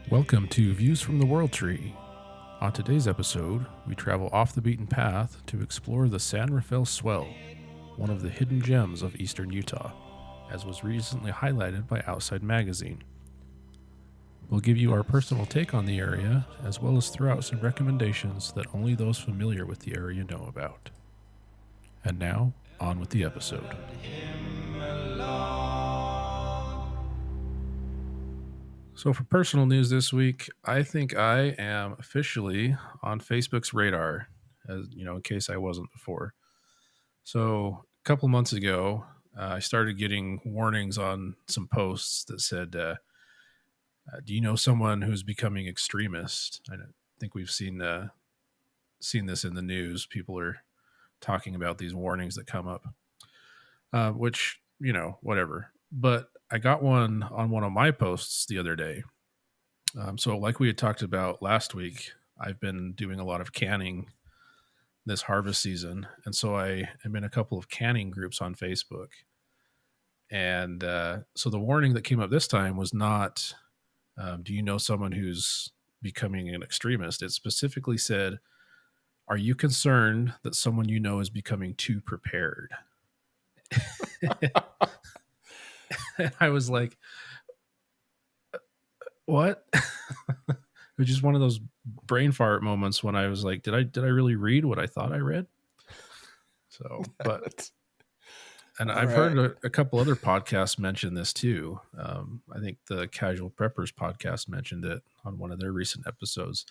Welcome to Views from the World Tree. On today's episode, we travel off the beaten path to explore the San Rafael Swell, one of the hidden gems of eastern Utah, as was recently highlighted by Outside Magazine. We'll give you our personal take on the area, as well as throw out some recommendations that only those familiar with the area know about. And now, on with the episode. So for personal news this week, I think I am officially on Facebook's radar, as you know, in case I wasn't before. So a couple months ago, I started getting warnings on some posts that said, do you know someone who's becoming extremist? I think we've seen this in the news. People are talking about these warnings that come up, which, you know, whatever. But I got one on one of my posts the other day. So like we had talked about last week, I've been doing a lot of canning this harvest season. And so I am in a couple of canning groups on Facebook. And so the warning that came up this time was not, do you know someone who's becoming an extremist? It specifically said, are you concerned that someone you know is becoming too prepared? I was like, what? It was just one of those brain fart moments when I was like, did I really read what I thought I read? So, but, and I've heard a couple other podcasts mention this too. I think the Casual Preppers podcast mentioned it on one of their recent episodes.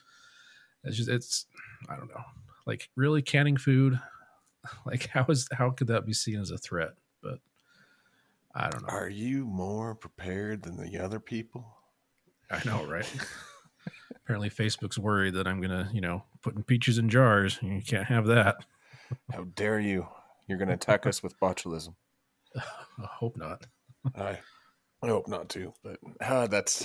It's I don't know, like really canning food. Like how could that be seen as a threat? But I don't know. Are you more prepared than the other people? I know, right? Apparently Facebook's worried that I'm going to, putting peaches in jars. You can't have that. How dare you? You're going to attack us with botulism. I hope not. I hope not too, but that's...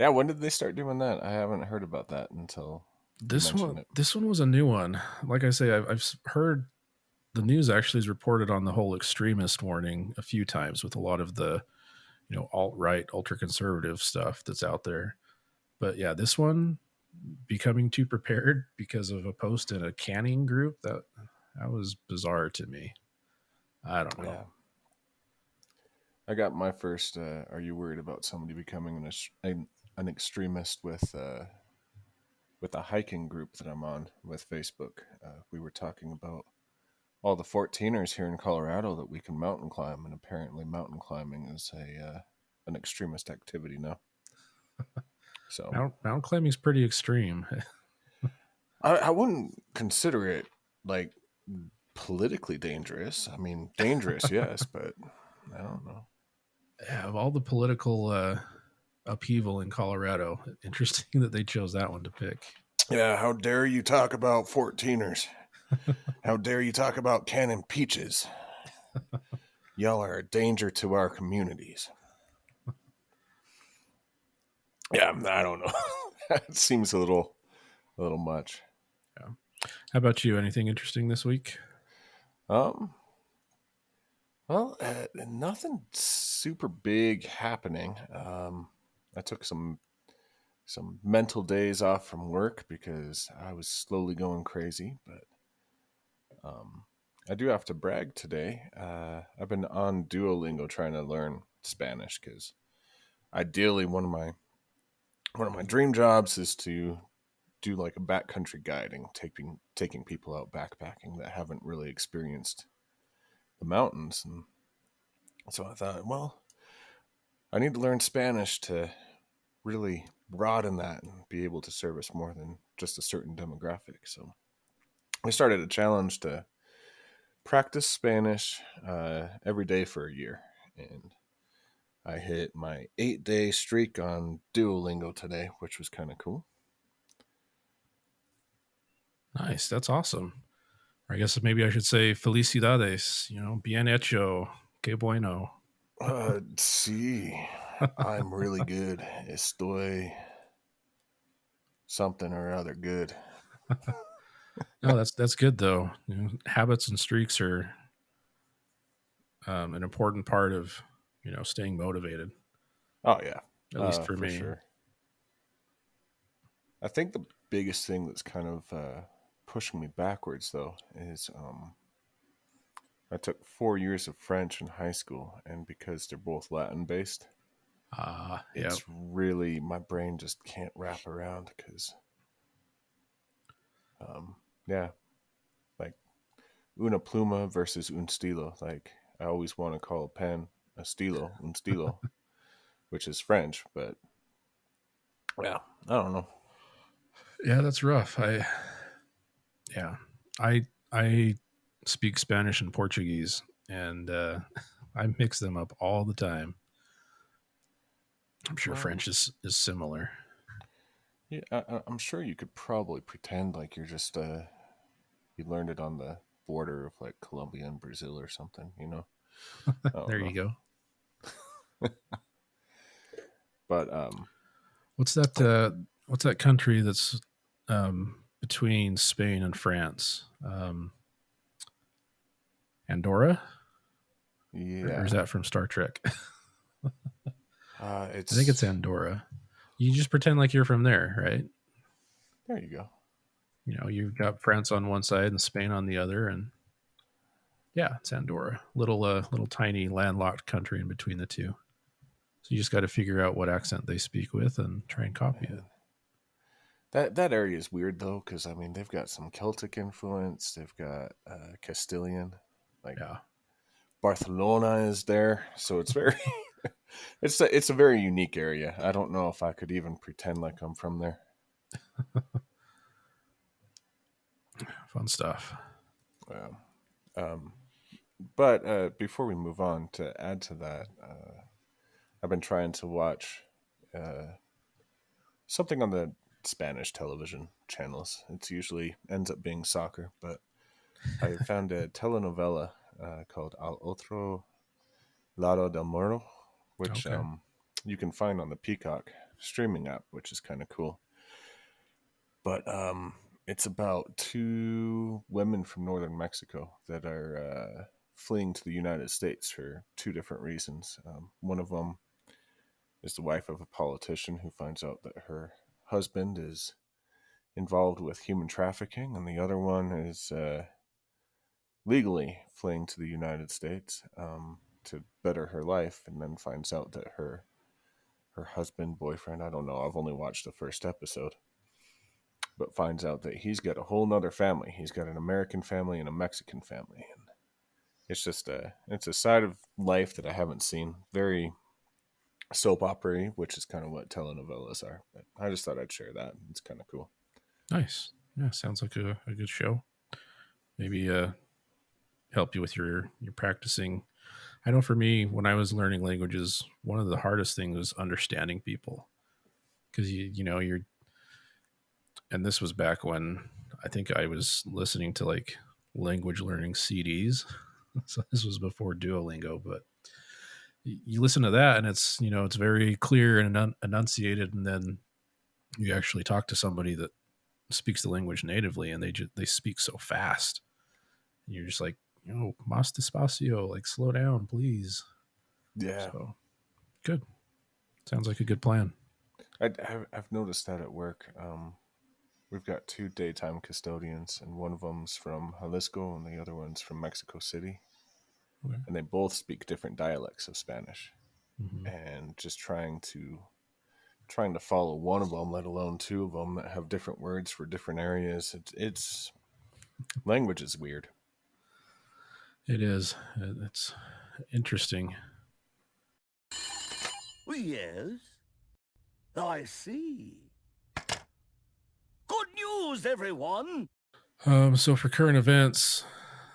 Yeah, when did they start doing that? I haven't heard about that until this one was a new one. Like I say, I've heard the news actually is reported on the whole extremist warning a few times with a lot of the alt-right, ultra-conservative stuff that's out there. But yeah, this one, becoming too prepared because of a post in a canning group, that was bizarre to me. I don't know. Yeah. I got my first, are you worried about somebody becoming an extremist with a hiking group that I'm on with Facebook? We were talking about all the 14ers here in Colorado that we can mountain climb, and apparently mountain climbing is an extremist activity now. So mountain climbing is pretty extreme. I wouldn't consider it like politically dangerous. I mean, dangerous, yes, but I don't know. Yeah, of all the political upheaval in Colorado, interesting that they chose that one to pick. Yeah, how dare you talk about 14ers? How dare you talk about canning peaches? Y'all are a danger to our communities. Yeah, I don't know. It seems a little much. Yeah. How about you? Anything interesting this week? Well, nothing super big happening. I took some mental days off from work because I was slowly going crazy, but I do have to brag today. I've been on Duolingo trying to learn Spanish because ideally one of my dream jobs is to do like a backcountry guiding, taking people out backpacking that haven't really experienced the mountains. And so I thought, well, I need to learn Spanish to really broaden that and be able to service more than just a certain demographic. So I started a challenge to practice Spanish every day for a year, and I hit my 8-day streak on Duolingo today, which was kind of cool. Nice. That's awesome. I guess maybe I should say felicidades, bien hecho, que bueno. Sí, I'm really good. Estoy something or other good. No, that's good though. Habits and streaks are an important part of staying motivated, Oh yeah, at least for for me. sure. I think the biggest thing that's kind of pushing me backwards though is I took 4 years of French in high school, and because they're both Latin based, Yeah. it's really my brain just can't wrap around because, yeah, like una pluma versus un stilo. Like I always want to call a pen a stilo, un stilo, which is French, but yeah, I don't know. Yeah, that's rough. Yeah, I speak Spanish and Portuguese, and I mix them up all the time. I'm sure Well, French is similar. yeah, I'm sure you could probably pretend like you're just you learned it on the border of like Colombia and Brazil or something. I There don't you know, go. but What's that? like What's that country that's between Spain and France? Andorra, or is yeah, that from Star Trek? I think it's it's Andorra. You just pretend like you're from there, right? there. You go. You've got France on one side and Spain on the other, and yeah, it's Andorra, little tiny landlocked country in between the two. So you just got to figure out what accent they speak with and try and copy it. Man, that area is weird though, because I mean they've got some Celtic influence. They've got Castilian, like Yeah, Barcelona is there, so it's very it's a very unique area. I don't know if I could even pretend like I'm from there. fun stuff. Um, um, but before we move on, to add to that, I've been trying to watch uh, something on the Spanish television channels. It's usually ends up being soccer, but I found a telenovela called Al Otro, Lado del Muro, which Okay. you can find on the Peacock streaming app, which is kind of cool. But it's about two women from northern Mexico that are fleeing to the United States for two different reasons. One of them is the wife of a politician who finds out that her husband is involved with human trafficking, and the other one is legally fleeing to the United States to better her life, and then finds out that her husband, boyfriend, I don't know, I've only watched the first episode, but finds out that he's got a whole nother family. He's got an American family and a Mexican family, and it's a side of life that I haven't seen. Very soap opera, which is kind of what telenovelas are. But I just thought I'd share that. It's kind of cool. Nice. Yeah, sounds like a good show. Maybe help you with your practicing. I know for me, when I was learning languages, one of the hardest things was understanding people because you're, and this was back when I think I was listening to like language learning CDs. So this was before Duolingo, but you listen to that and it's very clear and enunciated, and then you actually talk to somebody that speaks the language natively, and they speak so fast, and you're just like, mas despacio, like slow down, please. Yeah, So good. Sounds like a good plan. I've noticed that at work. We've got two daytime custodians, and one of them's from Jalisco, and the other one's from Mexico City, Okay. and they both speak different dialects of Spanish. Mm-hmm. And just trying to follow one of them, let alone two of them that have different words for different areas. It's language is weird. It is. It's interesting. Yes, I see. Good news, everyone! So for current events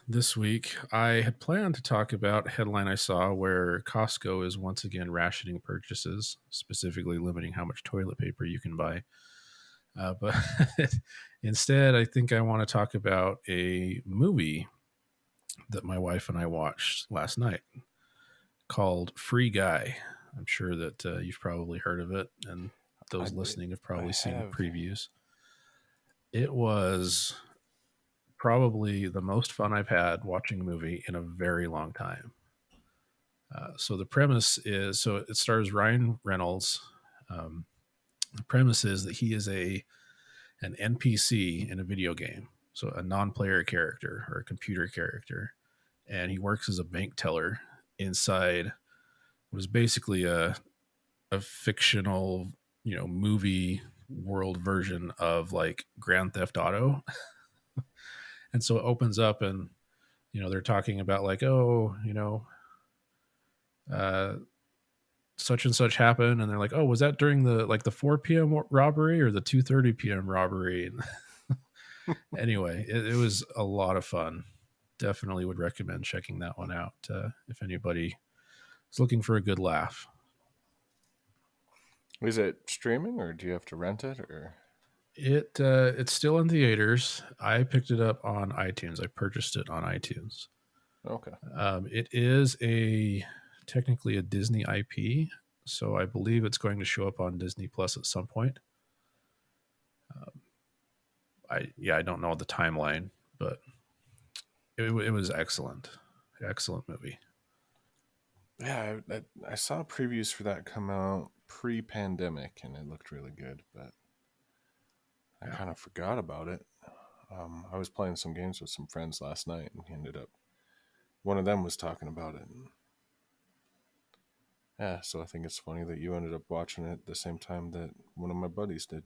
this week, I had planned to talk about a headline I saw where Costco is once again rationing purchases, specifically limiting how much toilet paper you can buy. But instead, I think I want to talk about a movie that my wife and I watched last night called Free Guy. I'm sure that you've probably heard of it, and I those listening have I probably seen the have. previews. It was probably the most fun I've had watching a movie in a very long time. So the premise is, so it stars Ryan Reynolds. The premise is that he is an NPC in a video game, so a non-player character or a computer character, and he works as a bank teller inside what is basically a fictional, movie world version of like Grand Theft Auto. And so it opens up and they're talking about like, oh, uh such and such happened, and they're like, oh, was that during the 4 p.m. robbery or the 2:30 p.m. robbery? Anyway, it was a lot of fun. Definitely would recommend checking that one out if anybody is looking for a good laugh. Is it streaming or do you have to rent it or? It's still in theaters. I picked it up on iTunes. I purchased it on iTunes. Okay. It is technically a Disney IP, so I believe it's going to show up on Disney Plus at some point. I don't know the timeline, but it was excellent. Excellent movie. Yeah, I saw previews for that come out pre-pandemic, and it looked really good, but I kind of forgot about it. I was playing some games with some friends last night, and one of them was talking about it. And yeah, so I think it's funny that you ended up watching it at the same time that one of my buddies did.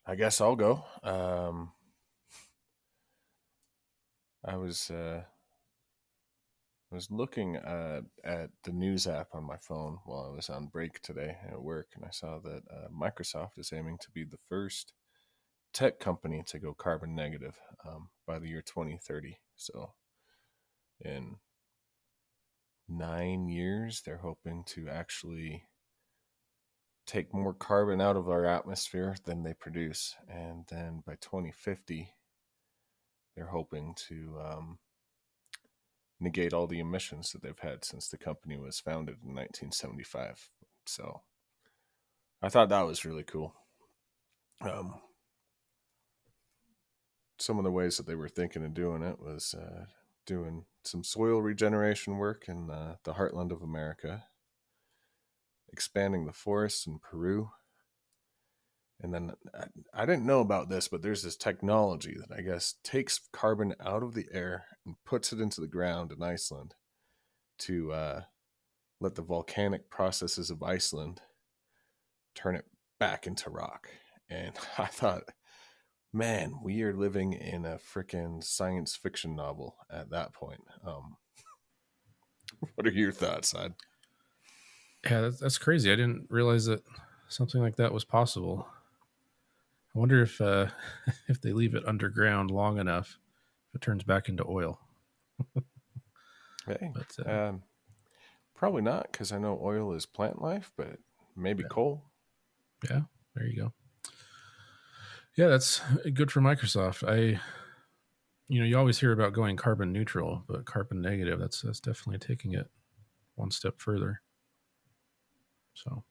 I guess I'll go. I was looking at the news app on my phone while I was on break today at work, and I saw that Microsoft is aiming to be the first tech company to go carbon negative by the year 2030. So in 9 years, they're hoping to actually take more carbon out of our atmosphere than they produce. And then by 2050, they're hoping to negate all the emissions that they've had since the company was founded in 1975. So I thought that was really cool. Some of the ways that they were thinking of doing it was doing some soil regeneration work in the heartland of America, expanding the forests in Peru. And then I didn't know about this, but there's this technology that I guess takes carbon out of the air and puts it into the ground in Iceland to let the volcanic processes of Iceland turn it back into rock. And I thought, man, we are living in a freaking science fiction novel at that point. What are your thoughts, Sid? Yeah, that's crazy. I didn't realize that something like that was possible. I wonder if if they leave it underground long enough, if it turns back into oil. Hey, But probably not, because I know oil is plant life, but maybe coal. Yeah, there you go. Yeah, that's good for Microsoft. You always hear about going carbon neutral, but carbon negative, that's definitely taking it one step further. So,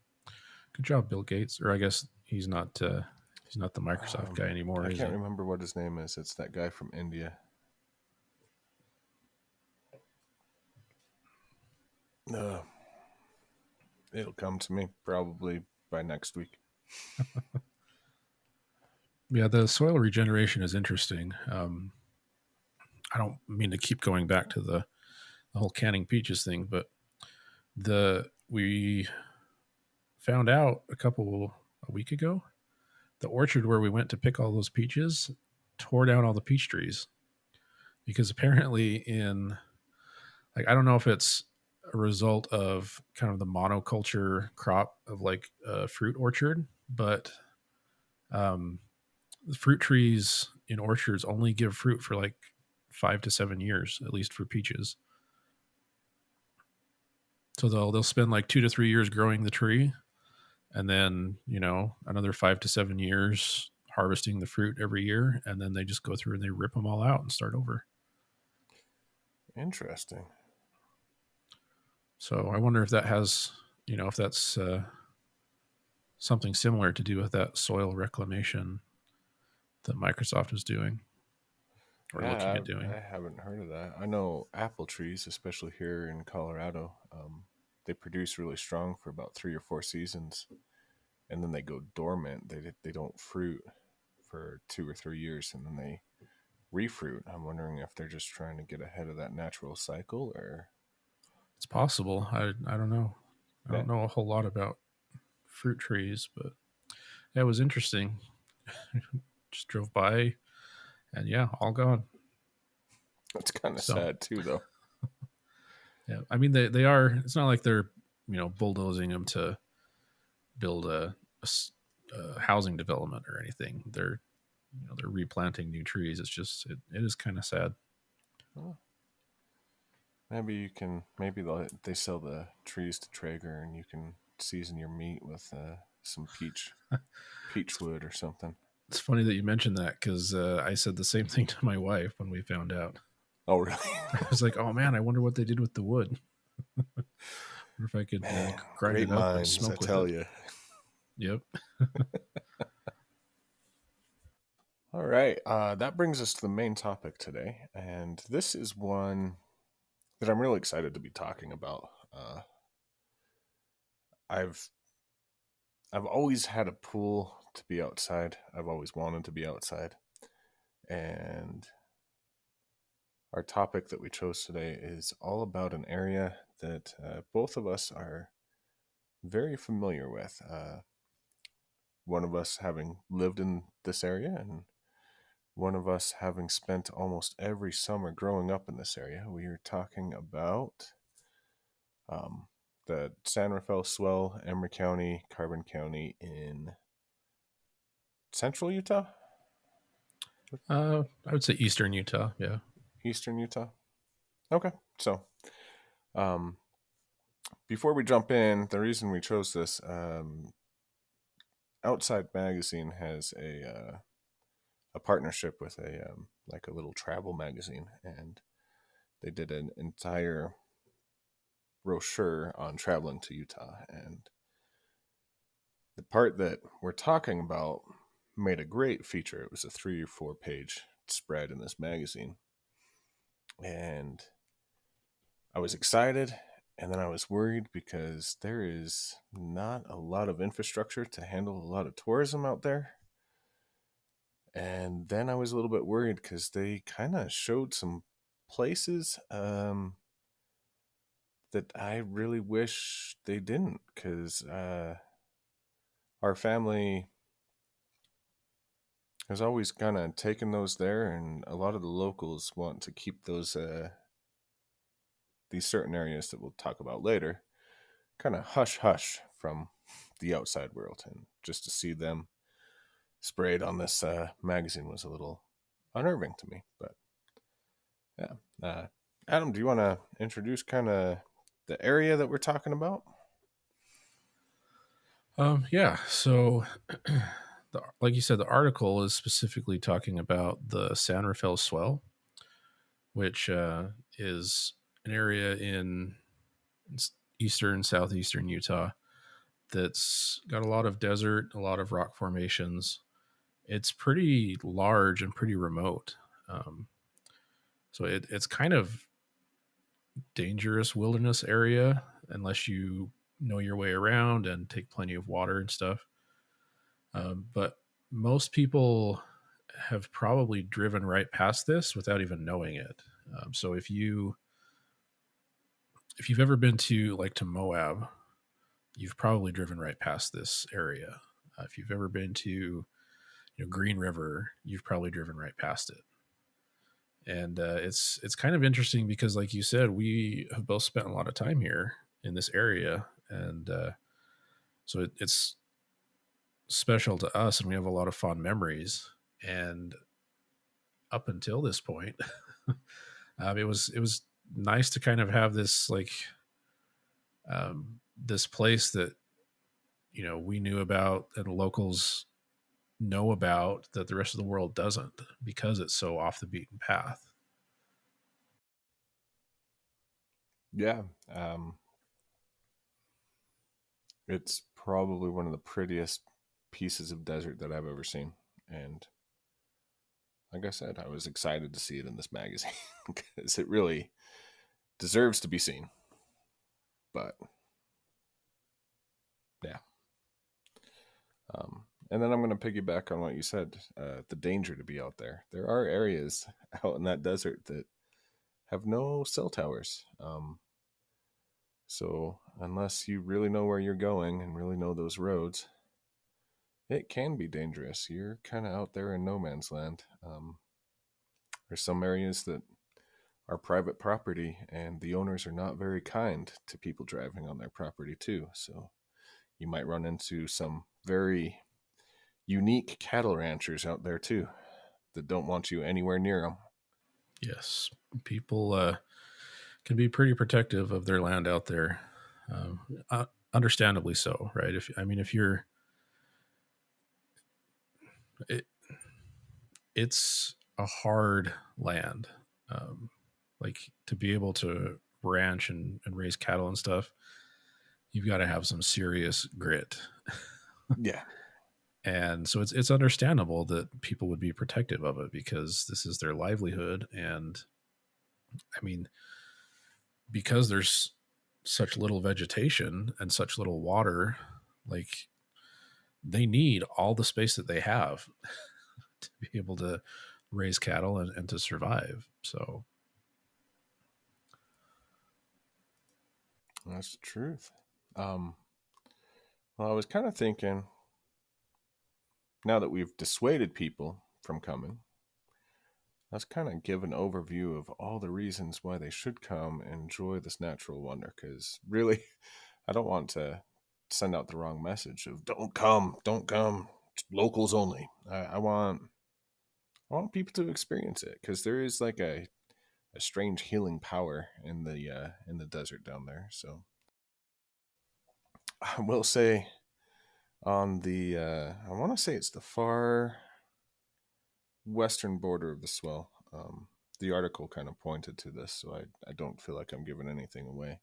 good job, Bill Gates. Or I guess he's not the Microsoft guy anymore. I can't remember what his name is. It's that guy from India. It'll come to me probably by next week. Yeah, the soil regeneration is interesting. I don't mean to keep going back to the whole canning peaches thing, but we found out a week ago, the orchard where we went to pick all those peaches tore down all the peach trees because apparently I don't know if it's a result of kind of the monoculture crop of like a fruit orchard, but the fruit trees in orchards only give fruit for like 5 to 7 years, at least for peaches. So they'll spend like 2 to 3 years growing the tree, and then another 5 to 7 years harvesting the fruit every year, and then they just go through and they rip them all out and start over. Interesting. So I wonder if that has, if that's something similar to do with that soil reclamation that Microsoft is doing. or looking Yeah, at doing. I haven't heard of that. I know apple trees, especially here in Colorado, they produce really strong for about 3 or 4 seasons, and then they go dormant. They don't fruit for 2 or 3 years, and then they refruit. I'm wondering if they're just trying to get ahead of that natural cycle, or It's possible. I don't know. I yeah, don't know a whole lot about fruit trees, but yeah, it was interesting. Just drove by, and yeah, all gone. it's kind of So sad too, though. yeah, I mean they are. It's not like they're bulldozing them to build a housing development or anything. They're replanting new trees. It's just it is kind of sad. Well, maybe you can. Maybe they sell the trees to Traeger, and you can season your meat with some peach wood or something. It's funny that you mentioned that because I said the same thing to my wife when we found out. Oh, really? I was like, "Oh man, I wonder what they did with the wood. Wonder if I could Man, grind great it up and minds, I smoke with it." tell you. Yep. All right, that brings us to the main topic today, and this is one that I'm really excited to be talking about. I've I've always had a pull to be outside. I've always wanted to be outside, and our topic that we chose today is all about an area that both of us are very familiar with. One of us having lived in this area, and one of us having spent almost every summer growing up in this area. We are talking about um, the San Rafael Swell, Emery County, Carbon County in central Utah, I would say Eastern Utah. Yeah. eastern Utah. Okay, so um, before we jump in, the reason we chose this, Outside Magazine has a partnership with a like a little travel magazine, and they did an entire brochure on traveling to Utah. And the part that we're talking about made a great feature. It was a 3 or 4 page spread in this magazine. And I was excited, and then I was worried because there is not a lot of infrastructure to handle a lot of tourism out there. And then I was a little bit worried because they kind of showed some places that I really wish they didn't, because our family has always kind of taken those there, and a lot of the locals want to keep these certain areas that we'll talk about later kind of hush hush from the outside world, and just to see them sprayed on this magazine was a little unnerving to me. But yeah, Adam, do you want to introduce kind of the area that we're talking about? Yeah. So, like you said, the article is specifically talking about the San Rafael Swell, which is an area in eastern, southeastern Utah that's got a lot of desert, a lot of rock formations. It's pretty large and pretty remote. Um, so it's kind of dangerous wilderness area unless you know your way around and take plenty of water and stuff. But most people have probably driven right past this without even knowing it. So if you've ever been to Moab, you've probably driven right past this area. If you've ever been to Green River, you've probably driven right past it. And it's kind of interesting because, like you said, we have both spent a lot of time here in this area, and so it's special to us, and we have a lot of fond memories. And up until this point, it was nice to kind of have this this place that we knew about and locals know about that the rest of the world doesn't, because it's so off the beaten path. Yeah, it's probably one of the prettiest pieces of desert that I've ever seen, and like I said, I was excited to see it in this magazine because it really deserves to be seen. But yeah. And then I'm going to piggyback on what you said, the danger to be out there. There are areas out in that desert that have no cell towers. So unless you really know where you're going and really know those roads, it can be dangerous. You're kind of out there in no man's land. There's some areas that are private property, and the owners are not very kind to people driving on their property too. So you might run into some very unique cattle ranchers out there too that don't want you anywhere near them. Yes, people can be pretty protective of their land out there. Understandably so, right? If you're, it, it's a hard land, like to be able to ranch and raise cattle and stuff. You've got to have some serious grit. Yeah. And so it's understandable that people would be protective of it because this is their livelihood. And I mean, because there's such little vegetation and such little water, like they need all the space that they have to be able to raise cattle and to survive. So That's the truth. Well, I was kind of thinking, now that we've dissuaded people from coming, let's kind of give an overview of all the reasons why they should come and enjoy this natural wonder. Because really, I don't want to send out the wrong message of don't come, it's locals only. I want people to experience it because there is like a strange healing power in the desert down there. So I will say on the I want to say it's the far western border of the swell. The article kind of pointed to this, so I don't feel like I'm giving anything away.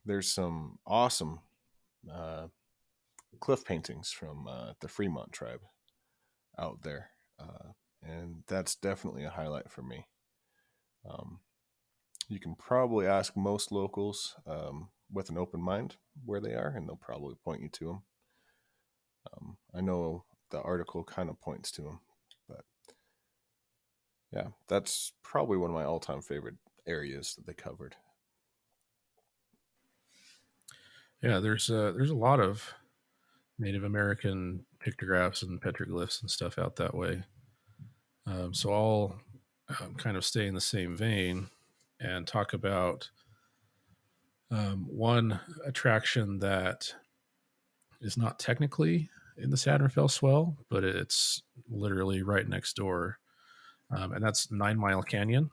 There's some awesome cliff paintings from the Fremont tribe out there, and that's definitely a highlight for me. You can probably ask most locals with an open mind where they are, and they'll probably point you to them. I know the article kind of points to them, but yeah, that's probably one of my all-time favorite areas that they covered. yeah, there's a lot of Native American pictographs and petroglyphs and stuff out that way. So I'll kind of stay in the same vein and talk about one attraction that is not technically in the San Rafael Swell, but it's literally right next door. And that's 9 Mile Canyon,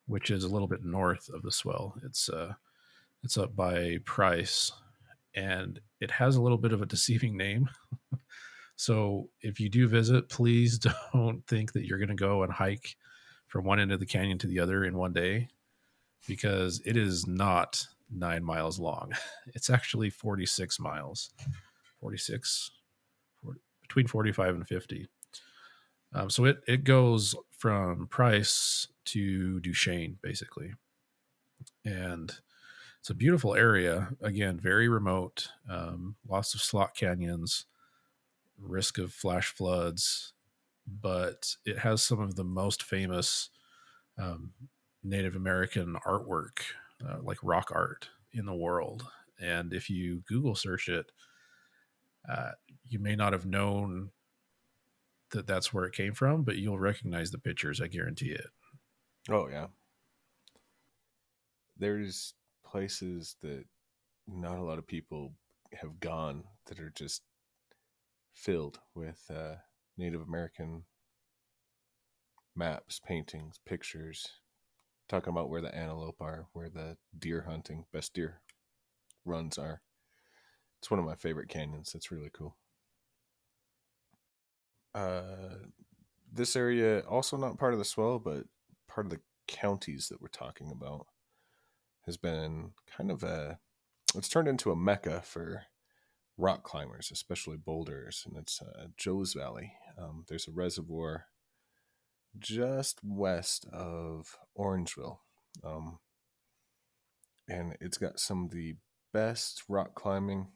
which is a little bit north of the swell. It's up by Price, and it has a little bit of a deceiving name. So if you do visit, please don't think that you're going to go and hike from one end of the canyon to the other in one day, because it is not 9 miles long. It's actually 46 miles, 46, 40, between 45 and 50. So it goes from Price to Duchesne, basically. And it's a beautiful area. Again, very remote, lots of slot canyons, risk of flash floods, but it has some of the most famous um, Native American artwork, like rock art in the world. And if you Google search it, you may not have known that that's where it came from, but you'll recognize the pictures. I guarantee it. Oh yeah, there's places that not a lot of people have gone that are just filled with Native American maps, paintings, pictures, talking about where the antelope are, where the deer hunting, best deer runs are. It's one of my favorite canyons. It's really cool. This area, also not part of the swell, but part of the counties that we're talking about, has been kind of it's turned into a mecca for rock climbers, especially boulders, and it's Joe's Valley. There's a reservoir just west of Orangeville, um, and it's got some of the best rock climbing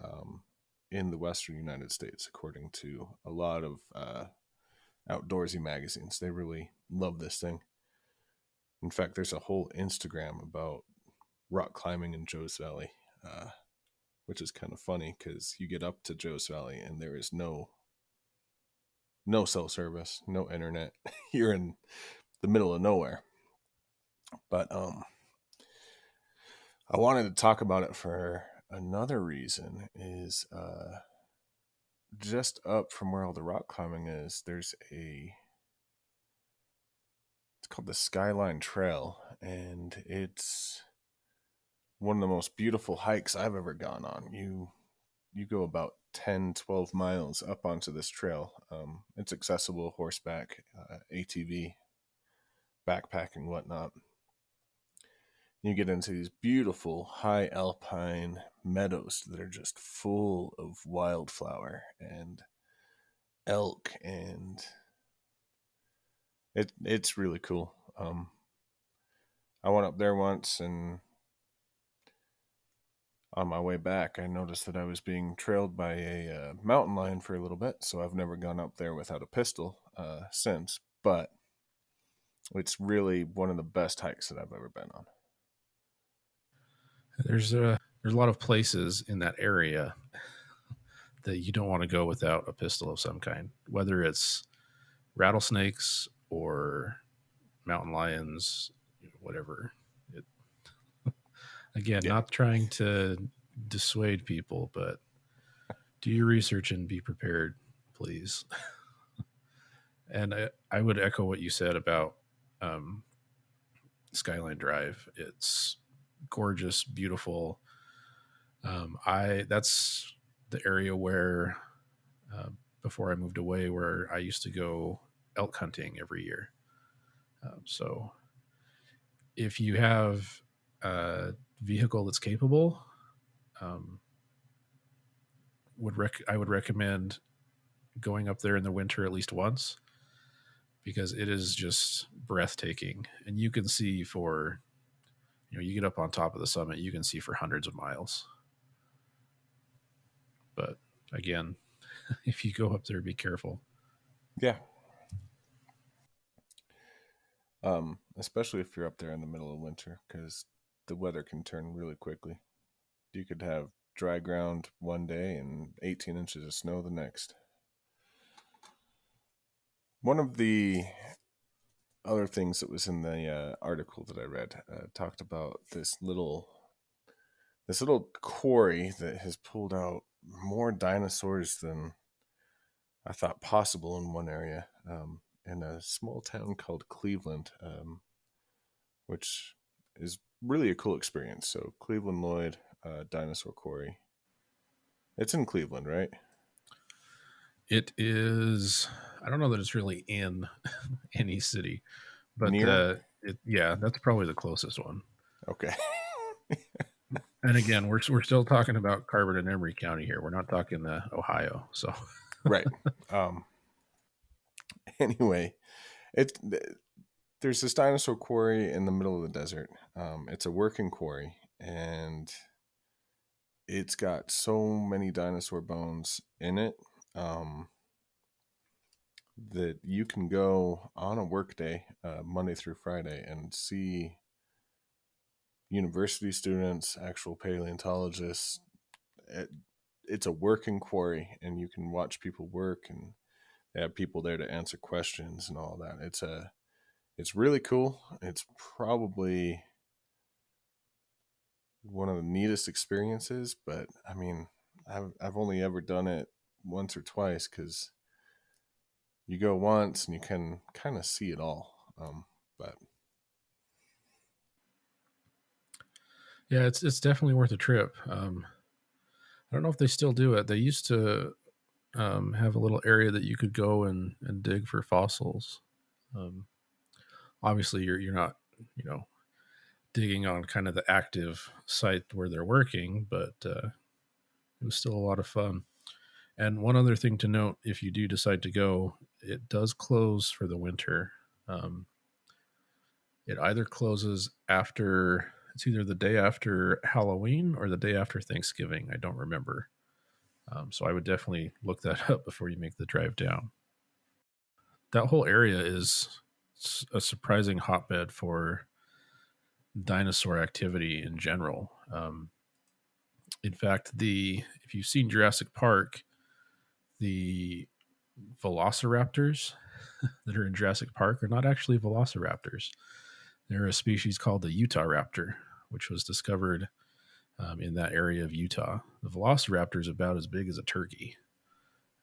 um, in the Western United States, according to a lot of outdoorsy magazines. They really love this thing. In fact, there's a whole Instagram about rock climbing in Joe's Valley, which is kind of funny because you get up to Joe's Valley and there is no cell service, no internet. You're in the middle of nowhere. But I wanted to talk about it for another reason. Is just up from where all the rock climbing is, there's it's called the Skyline Trail, and it's one of the most beautiful hikes I've ever gone on. You go about 10, 12 miles up onto this trail. It's accessible horseback, ATV, backpacking, whatnot. You get into these beautiful high alpine meadows that are just full of wildflower and elk, and it's really cool. I went up there once, and on my way back, I noticed that I was being trailed by a mountain lion for a little bit, so I've never gone up there without a pistol since. But it's really one of the best hikes that I've ever been on. There's a lot of places in that area that you don't want to go without a pistol of some kind, whether it's rattlesnakes or mountain lions, whatever. It, again, Yeah. not trying to dissuade people, but do your research and be prepared, please. And I would echo what you said about um, Skyline Drive. It's gorgeous, beautiful. I that's the area where uh, before I moved away, where I used to go elk hunting every year. So if you have a vehicle that's capable, um, I would recommend going up there in the winter at least once because it is just breathtaking, and you can see for you get up on top of the summit, you can see for hundreds of miles. But again, if you go up there, be careful. Yeah. Especially if you're up there in the middle of winter, because the weather can turn really quickly. You could have dry ground one day and 18 inches of snow the next. One of the other things that was in the article that I read talked about this little quarry that has pulled out more dinosaurs than I thought possible in one area, in a small town called Cleveland, which is really a cool experience. So Cleveland Lloyd Dinosaur Quarry. It's in Cleveland, right? It is. I don't know that it's really in any city, but Near? yeah, that's probably the closest one. Okay. And again, we're still talking about Carbon and Emery County here. We're not talking Ohio. So Right. Anyway, it there's this dinosaur quarry in the middle of the desert. It's a working quarry, and it's got so many dinosaur bones in it that you can go on a work day, Monday through Friday, and see university students, actual paleontologists. It's a working quarry, and you can watch people work, and they have people there to answer questions and all that. It's really cool. It's probably one of the neatest experiences, but I mean, I've only ever done it once or twice because you go once and you can kind of see it all. But yeah, it's definitely worth a trip. I don't know if they still do it. They used to have a little area that you could go and dig for fossils. Um, Obviously, you're not digging on kind of the active site where they're working, but it was still a lot of fun. And one other thing to note, if you do decide to go, it does close for the winter. It either closes after, it's either the day after Halloween or the day after Thanksgiving. I don't remember. So I would definitely look that up before you make the drive down. That whole area is a surprising hotbed for dinosaur activity in general. In fact, if you've seen Jurassic Park, the velociraptors that are in Jurassic Park are not actually velociraptors. They're a species called the Utah raptor, which was discovered in that area of Utah. The velociraptor is about as big as a turkey.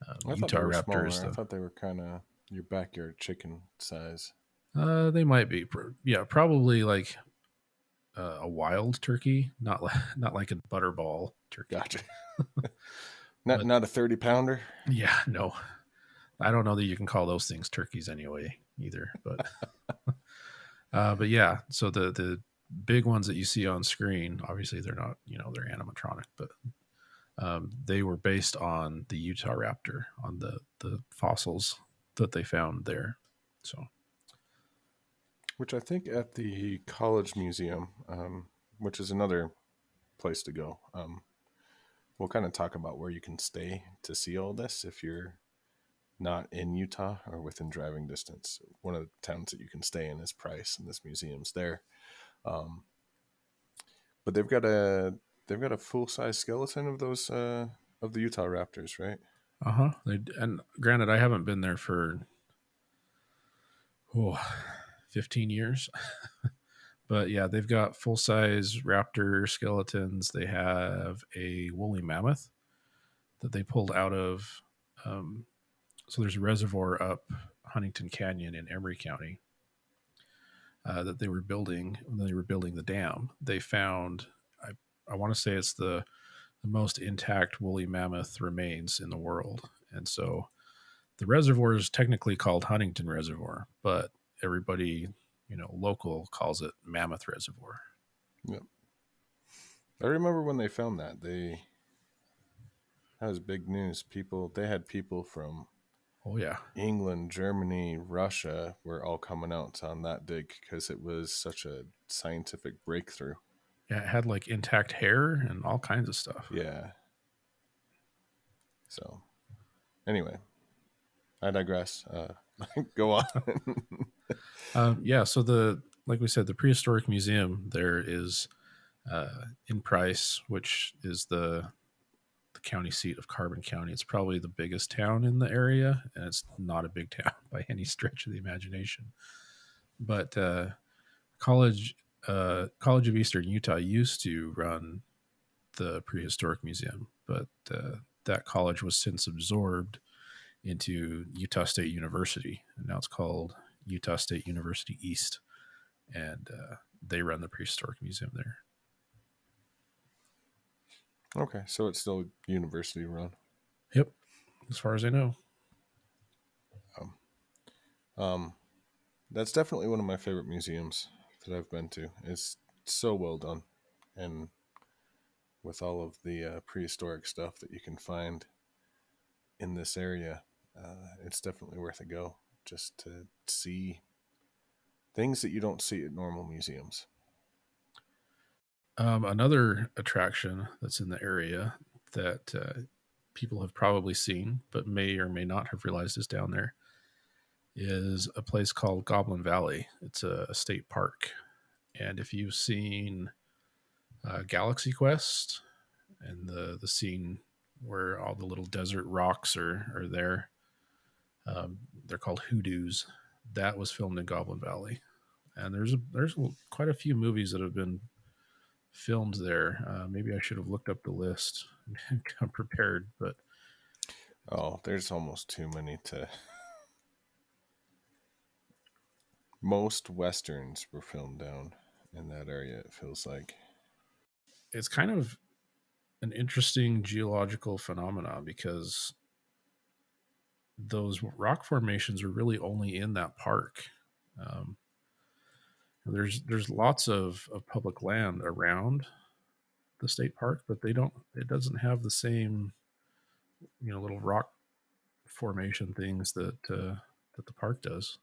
I thought Utah they were raptor is smaller. I thought they were kind of your backyard chicken size. they might be, probably like a wild turkey, not like a butterball turkey. Gotcha. But not a 30-pounder. yeah, no, I don't know that you can call those things turkeys anyway either. But yeah, so the big ones that you see on screen, obviously they're not, they're animatronic, but they were based on the Utah raptor, on the fossils that they found there. So, which I think at the College Museum, which is another place to go. We'll kind of talk about where you can stay to see all this if you're not in Utah or within driving distance. One of the towns that you can stay in is Price, and this museum's there. But they've got a full size skeleton of those of the Utah Raptors, right? And granted, I haven't been there for 15 years. But yeah, they've got full size raptor skeletons. They have a woolly mammoth that they pulled out of. So there's a reservoir up Huntington Canyon in Emery County that they were building when they were building the dam. They found, I want to say it's the most intact woolly mammoth remains in the world. And so the reservoir is technically called Huntington Reservoir, but everybody, local calls it Mammoth Reservoir. Yep. I remember when they found that. That was big news. They had people from England, Germany, Russia were all coming out on that dig because it was such a scientific breakthrough. Yeah, it had like intact hair and all kinds of stuff. Yeah. So, anyway, I digress. Go on. So like we said, the prehistoric museum there is in Price, which is the county seat of Carbon County. It's probably the biggest town in the area, and it's not a big town by any stretch of the imagination. But College of Eastern Utah used to run the prehistoric museum, but that college was since absorbed into Utah State University, and now it's called Utah State University East, and they run the prehistoric museum there. Okay, so it's still university run. Yep, as far as I know. That's definitely one of my favorite museums that I've been to. It's so well done, and with all of the prehistoric stuff that you can find in this area, it's definitely worth a go just to see things that you don't see at normal museums. Another attraction that's in the area that people have probably seen, but may or may not have realized is down there, is a place called Goblin Valley. It's a state park. And if you've seen Galaxy Quest and the scene where all the little desert rocks are there, they're called hoodoos. That was filmed in Goblin Valley. And there's quite a few movies that have been filmed there. Maybe I should have looked up the list and come prepared, but there's almost too many to. Most westerns were filmed down in that area. It feels like it's kind of an interesting geological phenomenon because those rock formations are really only in that park. There's lots of public land around, the state park, but it doesn't have the same, little rock formation things that the park does.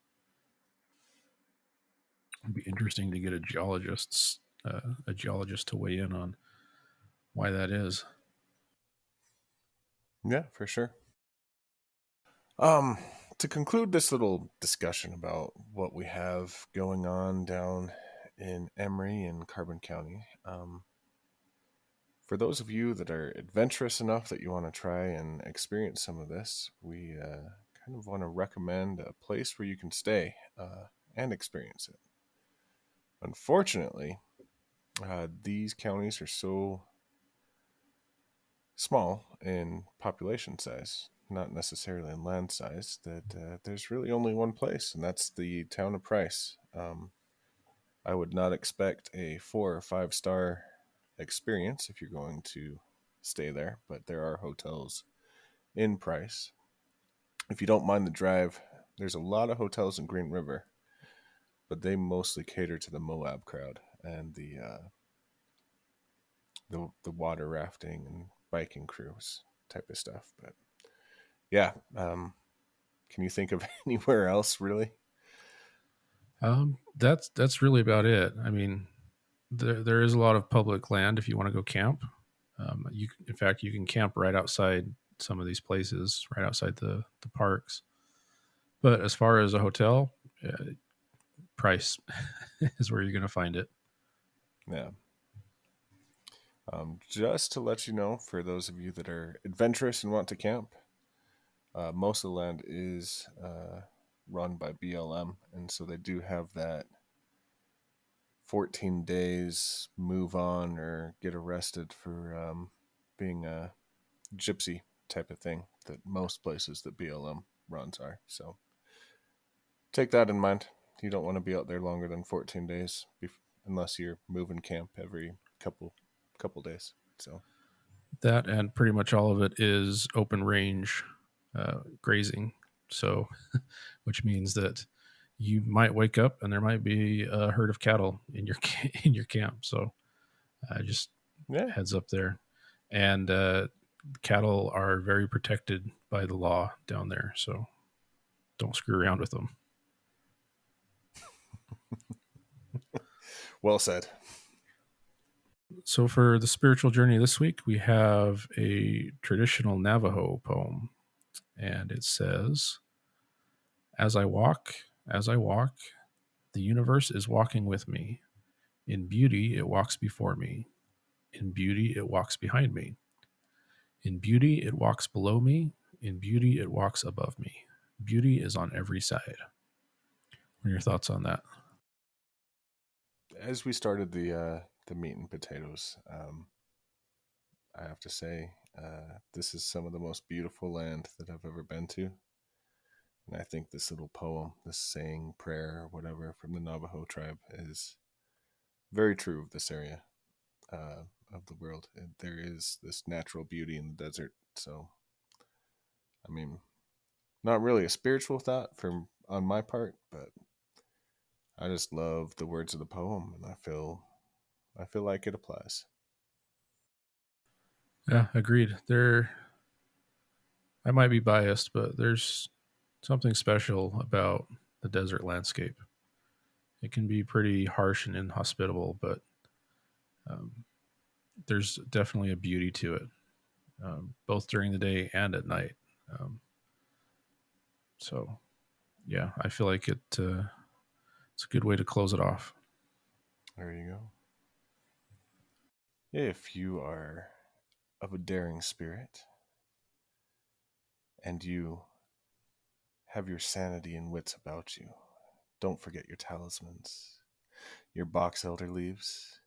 It'd be interesting to get a geologist to weigh in on why that is. Yeah, for sure. To conclude this little discussion about what we have going on down in Emery and Carbon County, for those of you that are adventurous enough that you want to try and experience some of this, we kind of want to recommend a place where you can stay and experience it. Unfortunately, these counties are so small in population size, not necessarily in land size, that there's really only one place, and that's the town of Price. I would not expect a 4 or 5 star experience if you're going to stay there, but there are hotels in Price. If you don't mind the drive, there's a lot of hotels in Green River, but they mostly cater to the Moab crowd and the water rafting and biking cruise type of stuff. But yeah, can you think of anywhere else really? That's really about it. I mean, there is a lot of public land if you want to go camp. In fact, you can camp right outside some of these places, right outside the parks. But as far as a hotel, Price is where you're going to find it. Yeah. Just to let you know, for those of you that are adventurous and want to camp, most of the land is run by BLM, and so they do have that 14 days move on or get arrested for being a gypsy type of thing that most places that BLM runs are. So take that in mind. You don't want to be out there longer than 14 days unless you're moving camp every couple days. So that, and pretty much all of it is open range grazing. So, which means that you might wake up and there might be a herd of cattle in your camp. So, just heads up there. And cattle are very protected by the law down there, so don't screw around with them. Well said. So for the spiritual journey this week, we have a traditional Navajo poem, and it says, as I walk, the universe is walking with me. In beauty, it walks before me. In beauty, it walks behind me. In beauty, it walks below me. In beauty, it walks above me. Beauty is on every side. What are your thoughts on that? As we started the meat and potatoes, I have to say this is some of the most beautiful land that I've ever been to. And I think this little poem, this saying, prayer, or whatever from the Navajo tribe is very true of this area of the world. There is this natural beauty in the desert. So, I mean, not really a spiritual thought on my part, but I just love the words of the poem, and I feel like it applies. Yeah, agreed. I might be biased, but there's something special about the desert landscape. It can be pretty harsh and inhospitable, but there's definitely a beauty to it, both during the day and at night. So, yeah, I feel like it's a good way to close it off. There you go. If you are of a daring spirit and you have your sanity and wits about you, don't forget your talismans, your box elder leaves,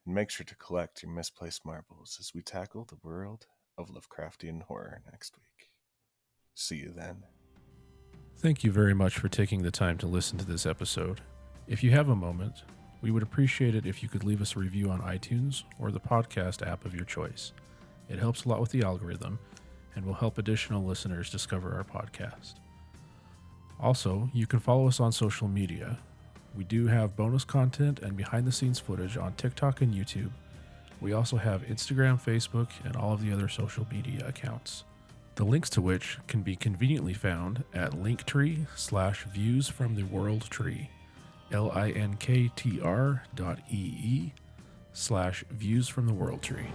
and make sure to collect your misplaced marbles as we tackle the world of Lovecraftian horror next week. See you then. Thank you very much for taking the time to listen to this episode. If you have a moment, we would appreciate it if you could leave us a review on iTunes or the podcast app of your choice. It helps a lot with the algorithm and will help additional listeners discover our podcast. Also, you can follow us on social media. We do have bonus content and behind-the-scenes footage on TikTok and YouTube, We also have Instagram, Facebook, and all of the other social media accounts. The links to which can be conveniently found at linktree/viewsfromtheworldtree, linktr.ee/viewsfromtheworldtree.